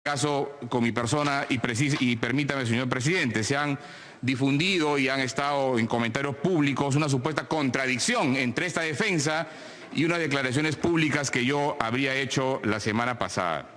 caso con mi persona y permítame, señor presidente, se han difundido y han estado en comentarios públicos una supuesta contradicción entre esta defensa y unas declaraciones públicas que yo habría hecho la semana pasada.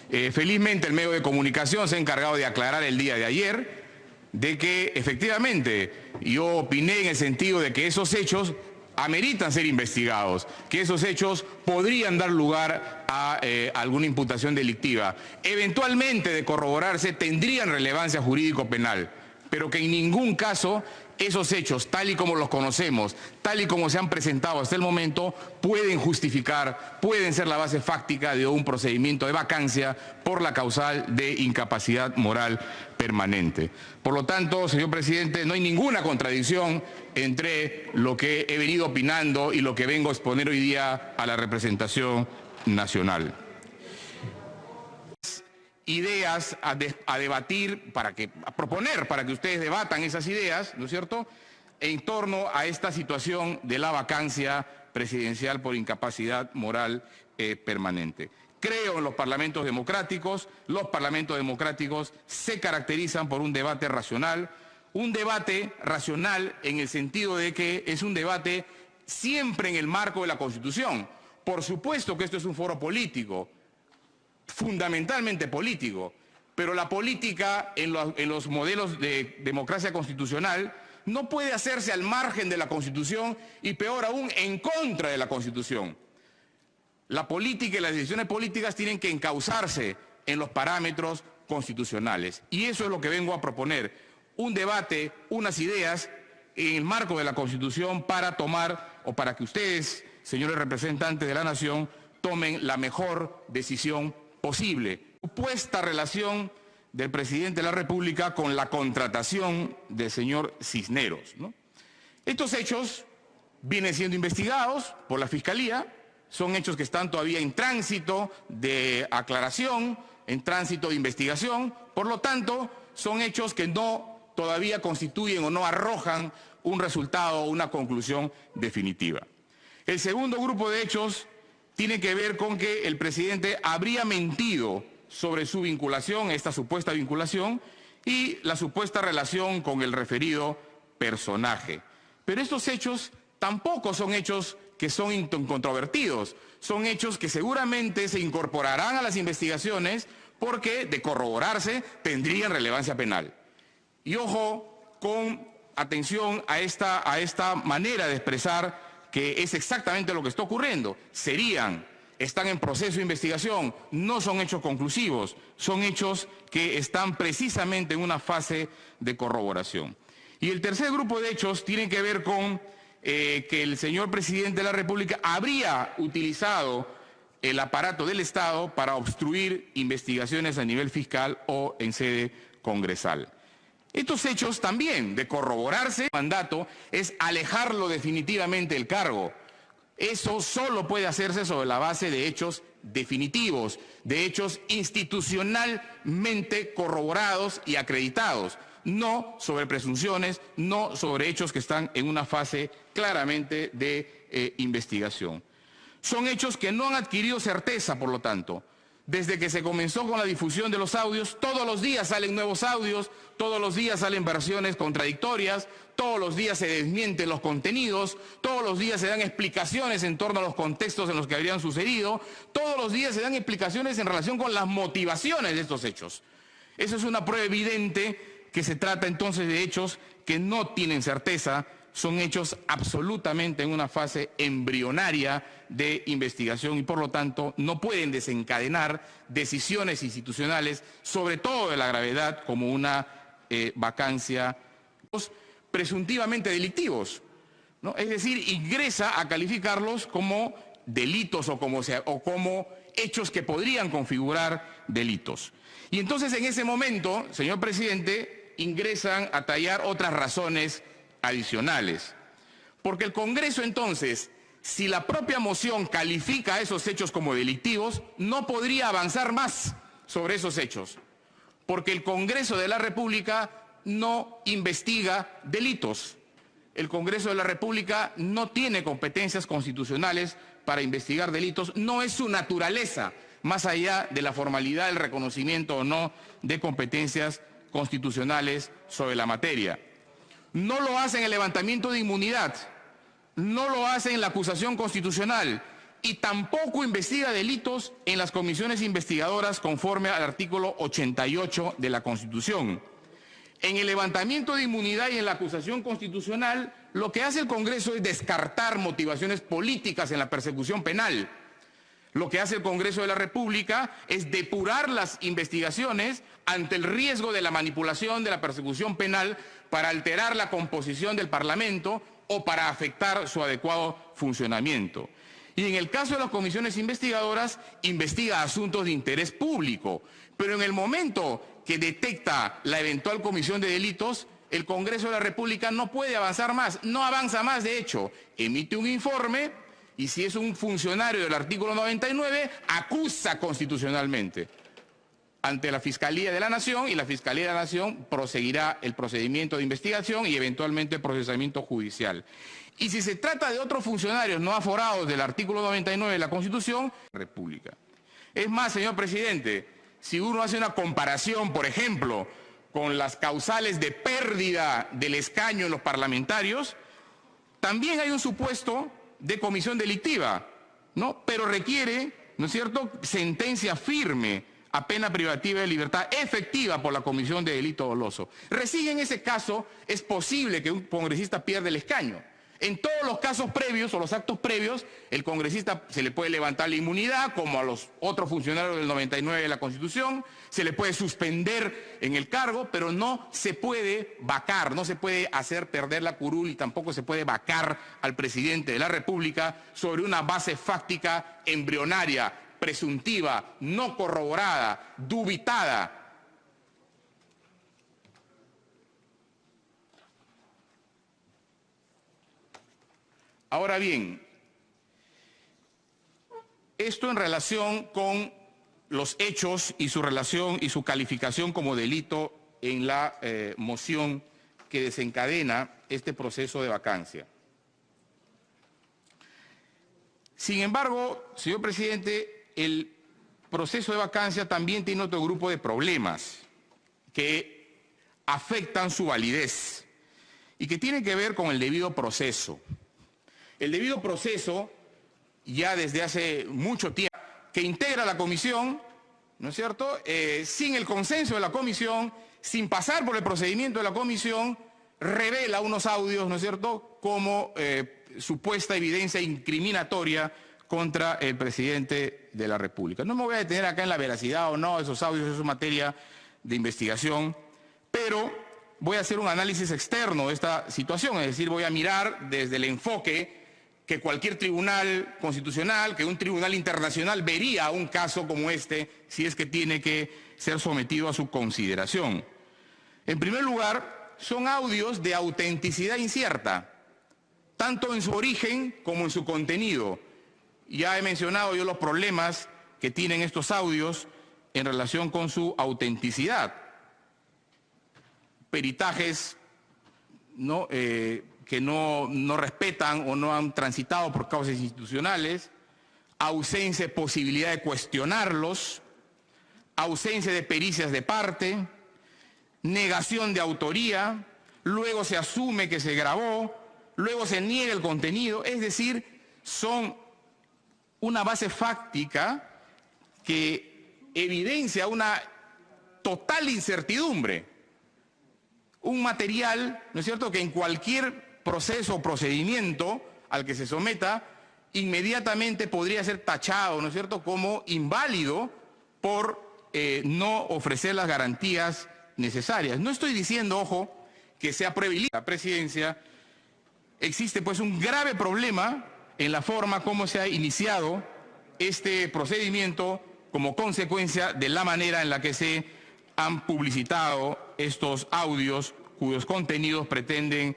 Felizmente el medio de comunicación se ha encargado de aclarar el día de ayer de que efectivamente yo opiné en el sentido de que esos hechos ameritan ser investigados, que esos hechos podrían dar lugar a alguna imputación delictiva. Eventualmente, de corroborarse, tendrían relevancia jurídico-penal, pero que en ningún caso esos hechos, tal y como los conocemos, tal y como se han presentado hasta el momento, pueden justificar, pueden ser la base fáctica de un procedimiento de vacancia por la causal de incapacidad moral permanente. Por lo tanto, señor presidente, no hay ninguna contradicción entre lo que he venido opinando y lo que vengo a exponer hoy día a la representación nacional. Ideas a debatir, a proponer para que ustedes debatan esas ideas, ¿no es cierto?, en torno a esta situación de la vacancia presidencial por incapacidad moral permanente. Creo en los parlamentos democráticos se caracterizan por un debate racional en el sentido de que es un debate siempre en el marco de la Constitución. Por supuesto que esto es un foro político, fundamentalmente político, pero la política en los modelos de democracia constitucional no puede hacerse al margen de la Constitución y peor aún en contra de la Constitución. La política y las decisiones políticas tienen que encauzarse en los parámetros constitucionales y eso es lo que vengo a proponer, un debate, unas ideas en el marco de la Constitución para tomar o para que ustedes, señores representantes de la Nación, tomen la mejor decisión posible. Supuesta relación del presidente de la República con la contratación del señor Cisneros, ¿no? Estos hechos vienen siendo investigados por la Fiscalía, son hechos que están todavía en tránsito de aclaración, en tránsito de investigación, por lo tanto, son hechos que no todavía constituyen o no arrojan un resultado o una conclusión definitiva. El segundo grupo de hechos tiene que ver con que el presidente habría mentido sobre su vinculación, esta supuesta vinculación, y la supuesta relación con el referido personaje. Pero estos hechos tampoco son hechos que son incontrovertidos, son hechos que seguramente se incorporarán a las investigaciones porque, de corroborarse, tendrían relevancia penal. Y ojo, con atención a esta manera de expresar que es exactamente lo que está ocurriendo. Están en proceso de investigación, no son hechos conclusivos, son hechos que están precisamente en una fase de corroboración. Y el tercer grupo de hechos tiene que ver con que el señor presidente de la República habría utilizado el aparato del Estado para obstruir investigaciones a nivel fiscal o en sede congresal. Estos hechos también, de corroborarse, el mandato es alejarlo definitivamente del cargo. Eso solo puede hacerse sobre la base de hechos definitivos, de hechos institucionalmente corroborados y acreditados, no sobre presunciones, no sobre hechos que están en una fase claramente de investigación. Son hechos que no han adquirido certeza, por lo tanto. Desde que se comenzó con la difusión de los audios, todos los días salen nuevos audios, todos los días salen versiones contradictorias, todos los días se desmienten los contenidos, todos los días se dan explicaciones en torno a los contextos en los que habrían sucedido, todos los días se dan explicaciones en relación con las motivaciones de estos hechos. Eso es una prueba evidente que se trata entonces de hechos que no tienen certeza, son hechos absolutamente en una fase embrionaria de investigación y por lo tanto no pueden desencadenar decisiones institucionales, sobre todo de la gravedad como una vacancia, presuntivamente delictivos, ¿no? Es decir, ingresa a calificarlos como delitos o como hechos que podrían configurar delitos. Y entonces en ese momento, señor presidente, ingresan a tallar otras razones adicionales. Porque el Congreso entonces, si la propia moción califica a esos hechos como delictivos, no podría avanzar más sobre esos hechos. Porque el Congreso de la República no investiga delitos. El Congreso de la República no tiene competencias constitucionales para investigar delitos, no es su naturaleza. más allá de la formalidad del reconocimiento o no de competencias constitucionales sobre la materia. No lo hace en el levantamiento de inmunidad, no lo hace en la acusación constitucional y tampoco investiga delitos en las comisiones investigadoras conforme al artículo 88 de la Constitución. En el levantamiento de inmunidad y en la acusación constitucional, lo que hace el Congreso es descartar motivaciones políticas en la persecución penal. Lo que hace el Congreso de la República es depurar las investigaciones ante el riesgo de la manipulación de la persecución penal para alterar la composición del Parlamento o para afectar su adecuado funcionamiento. Y en el caso de las comisiones investigadoras, investiga asuntos de interés público. Pero en el momento que detecta la eventual comisión de delitos, el Congreso de la República no puede avanzar más, no avanza más, de hecho, emite un informe y si es un funcionario del artículo 99, acusa constitucionalmente ante la Fiscalía de la Nación y la Fiscalía de la Nación proseguirá el procedimiento de investigación y eventualmente procesamiento judicial. Y si se trata de otros funcionarios no aforados del artículo 99 de la Constitución, República. Es más, señor presidente, si uno hace una comparación, por ejemplo, con las causales de pérdida del escaño en los parlamentarios, también hay un supuesto de comisión delictiva, ¿no? Pero requiere, ¿no es cierto?, sentencia firme a pena privativa de libertad efectiva por la comisión de delito doloso. Recién en ese caso es posible que un congresista pierda el escaño. En todos los casos previos o los actos previos, el congresista se le puede levantar la inmunidad, como a los otros funcionarios del 99 de la Constitución, se le puede suspender en el cargo, pero no se puede vacar, no se puede hacer perder la curul y tampoco se puede vacar al presidente de la República sobre una base fáctica embrionaria, presuntiva, no corroborada, dubitada. Ahora bien, esto en relación con los hechos y su relación y su calificación como delito en la moción que desencadena este proceso de vacancia. Sin embargo, señor presidente, el proceso de vacancia también tiene otro grupo de problemas que afectan su validez y que tienen que ver con el debido proceso. El debido proceso, ya desde hace mucho tiempo, que integra la comisión, ¿no es cierto?, sin el consenso de la comisión, sin pasar por el procedimiento de la comisión, revela unos audios, ¿no es cierto?, como supuesta evidencia incriminatoria contra el presidente de la República. No me voy a detener acá en la veracidad o no de esos audios, eso es materia de investigación, pero voy a hacer un análisis externo de esta situación, es decir, voy a mirar desde el enfoque que cualquier tribunal constitucional, que un tribunal internacional vería un caso como este si es que tiene que ser sometido a su consideración. En primer lugar, son audios de autenticidad incierta, tanto en su origen como en su contenido. Ya he mencionado yo los problemas que tienen estos audios en relación con su autenticidad. Peritajes, ¿no?, que no respetan o no han transitado por causas institucionales, ausencia de posibilidad de cuestionarlos, ausencia de pericias de parte, negación de autoría, luego se asume que se grabó, luego se niega el contenido, es decir, son una base fáctica que evidencia una total incertidumbre, un material, ¿no es cierto?, que en cualquier proceso o procedimiento al que se someta, inmediatamente podría ser tachado, ¿no es cierto?, como inválido por no ofrecer las garantías necesarias. No estoy diciendo, ojo, que sea prohibido la presidencia. Existe pues un grave problema en la forma como se ha iniciado este procedimiento como consecuencia de la manera en la que se han publicitado estos audios cuyos contenidos pretenden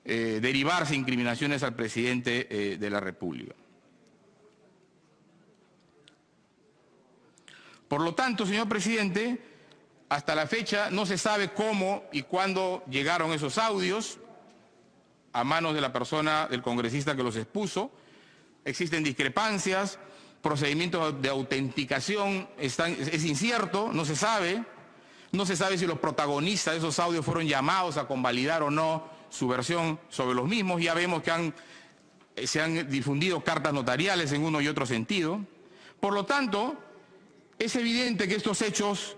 derivarse incriminaciones al presidente de la República. Por lo tanto, señor presidente, hasta la fecha no se sabe cómo y cuándo llegaron esos audios a manos de la persona, del congresista que los expuso. Existen discrepancias procedimiento de autenticación es incierto, no se sabe. No se sabe si los protagonistas de esos audios fueron llamados a convalidar o no su versión sobre los mismos. Ya vemos que se han difundido cartas notariales en uno y otro sentido. Por lo tanto, es evidente que estos hechos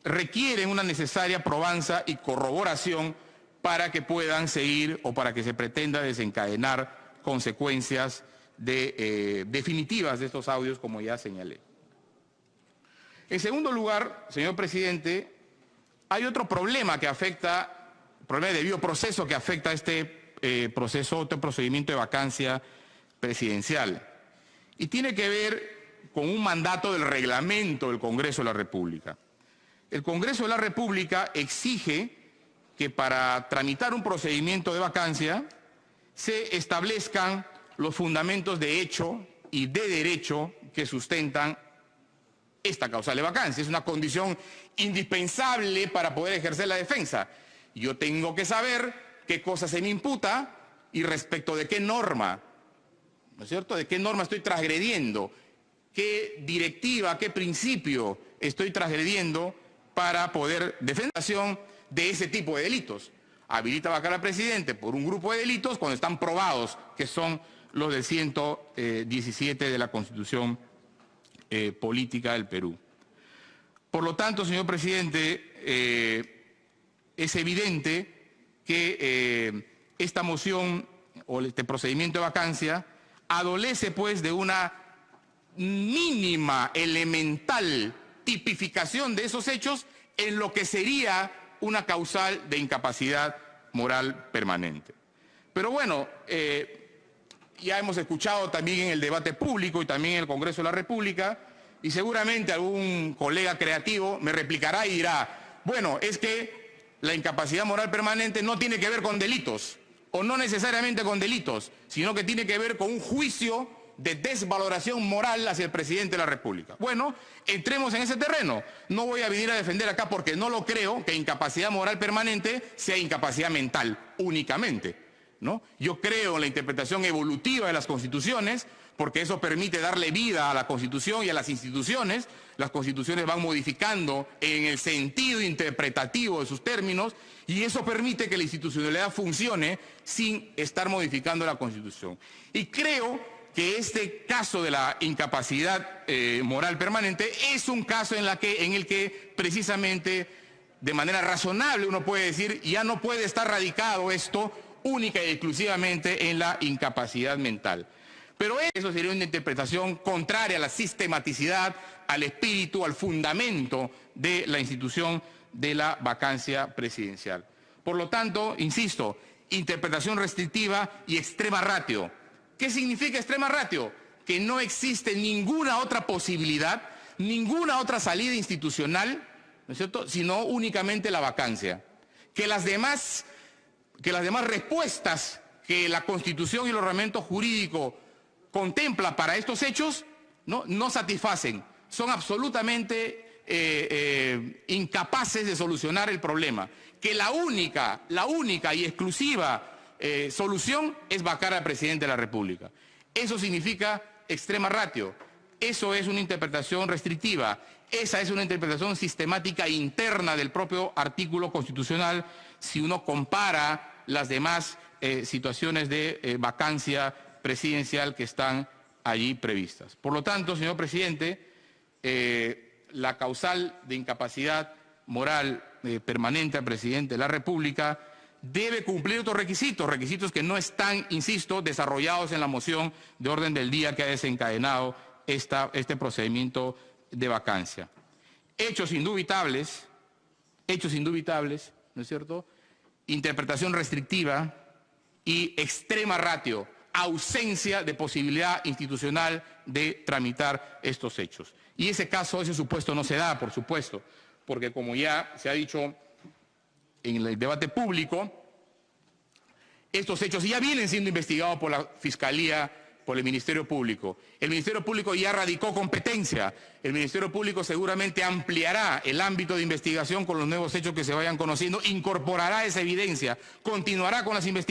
requieren una necesaria probanza y corroboración para que puedan seguir o para que se pretenda desencadenar consecuencias definitivas de estos audios, como ya señalé. En segundo lugar, señor presidente, hay otro problema que afecta, problema de debido proceso que afecta este procedimiento de vacancia presidencial. Y tiene que ver con un mandato del reglamento del Congreso de la República. El Congreso de la República exige que para tramitar un procedimiento de vacancia se establezcan los fundamentos de hecho y de derecho que sustentan esta causal de vacancia. Es una condición indispensable para poder ejercer la defensa. Yo tengo que saber qué cosa se me imputa y respecto de qué norma, ¿no es cierto?, de qué norma estoy transgrediendo, qué directiva, qué principio estoy transgrediendo para poder defenderse de ese tipo de delitos. Habilita a vacar al presidente por un grupo de delitos cuando están probados, que son los del 117 de la Constitución política del Perú. Por lo tanto, señor presidente, es evidente que esta moción o este procedimiento de vacancia adolece pues de una mínima, elemental tipificación de esos hechos en lo que sería una causal de incapacidad moral permanente. Pero bueno, ya hemos escuchado también en el debate público y también en el Congreso de la República, y seguramente algún colega creativo me replicará y dirá, bueno, es que la incapacidad moral permanente no tiene que ver con delitos, o no necesariamente con delitos, sino que tiene que ver con un juicio de desvaloración moral hacia el presidente de la República. Bueno, entremos en ese terreno. No voy a venir a defender acá porque no lo creo que incapacidad moral permanente sea incapacidad mental únicamente, ¿no? Yo creo en la interpretación evolutiva de las constituciones porque eso permite darle vida a la Constitución y a las instituciones. Las constituciones van modificando en el sentido interpretativo de sus términos y eso permite que la institucionalidad funcione sin estar modificando la Constitución. Y creo que este caso de la incapacidad moral permanente es un caso en el que precisamente de manera razonable uno puede decir ya no puede estar radicado esto única y exclusivamente en la incapacidad mental. Pero eso sería una interpretación contraria a la sistematicidad, al espíritu, al fundamento de la institución de la vacancia presidencial. Por lo tanto, insisto, interpretación restrictiva y extrema ratio. ¿Qué significa extrema ratio? Que no existe ninguna otra posibilidad, ninguna otra salida institucional, ¿no es cierto?, sino únicamente la vacancia. Que las demás respuestas que la Constitución y el ordenamiento jurídico contempla para estos hechos no satisfacen, son absolutamente incapaces de solucionar el problema. Que la única y exclusiva solución es vacar al presidente de la República. Eso significa extrema ratio, eso es una interpretación restrictiva, esa es una interpretación sistemática interna del propio artículo constitucional si uno compara las demás situaciones de vacancia presidencial que están allí previstas. Por lo tanto, señor presidente, la causal de incapacidad moral permanente al presidente de la República debe cumplir otros requisitos que no están, insisto, desarrollados en la moción de orden del día que ha desencadenado este procedimiento de vacancia. Hechos indubitables, ¿no es cierto?, interpretación restrictiva y extrema ratio, ausencia de posibilidad institucional de tramitar estos hechos. Y ese supuesto no se da, por supuesto, porque como ya se ha dicho en el debate público, estos hechos ya vienen siendo investigados por la Fiscalía, por el Ministerio Público. El Ministerio Público ya radicó competencia. El Ministerio Público seguramente ampliará el ámbito de investigación con los nuevos hechos que se vayan conociendo, incorporará esa evidencia, continuará con las investigaciones.